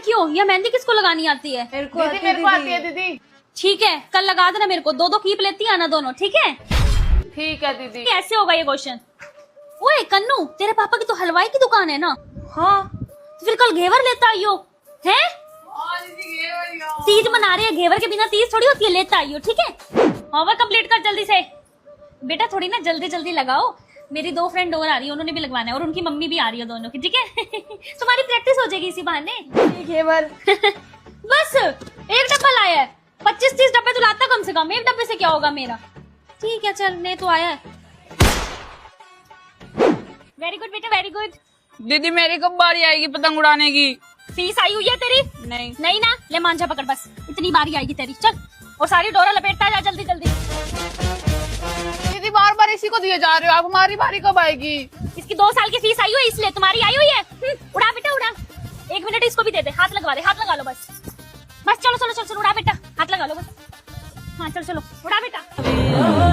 क्यों? ये मेहंदी किसको लगानी आती है? मेरे को आती है दीदी। ठीक है, कल लगा देना मेरे को। दो दो कीप लेती है ना दोनों, ठीक है? ठीक है दीदी। ऐसे होगा ये क्वेश्चन। ओए कन्नू, तेरे पापा की तो हलवाई की दुकान है ना? हाँ तो फिर कल घेवर लेता आइयो, है? तीज मना रही है, घेवर के बिना तीज थोड़ी होती है, लेता आइयो, ठीक है? होमवर्क कंप्लीट कर जल्दी से। बेटा थोड़ी ना जल्दी जल्दी लगाओ, मेरी दो फ्रेंड और आ रही है, उन्होंने भी लगवाना है, और उनकी मम्मी भी आ रही है, दोनों की, ठीक है? तुम्हारी प्रैक्टिस हो जाएगी इसी बहाने। घेवर बस एक डब्बा लाया है, 25-30 डब्बे तो लाता कम से कम, एक डब्बे से क्या होगा मेरा? ठीक है चल, ने तो आया है। वेरी गुड बेटा, वेरी गुड। दीदी मेरी कब बारी आएगी पतंग उड़ाने की? फीस आई हुई है तेरी? नहीं ना, ले मांझा पकड़, बस इतनी बारी आएगी तेरी। चल, और सारी डोरा लपेटता जा जल्दी जल्दी। दीदी बार बार इसी को दिए जा रहे हो आप, हमारी बारी कब आएगी? इसकी 2 साल की फीस आई हुई है, इसलिए तुम्हारी आई हुई है। उड़ा बेटा उड़ा, 1 मिनट इसको भी दे दे, हाथ लगवा दे, हाथ लगा लो बस। बस चलो चलो चलो चलो, उड़ा बेटा, हाथ लगा लो बस। हाँ चल चलो, उड़ा बेटा।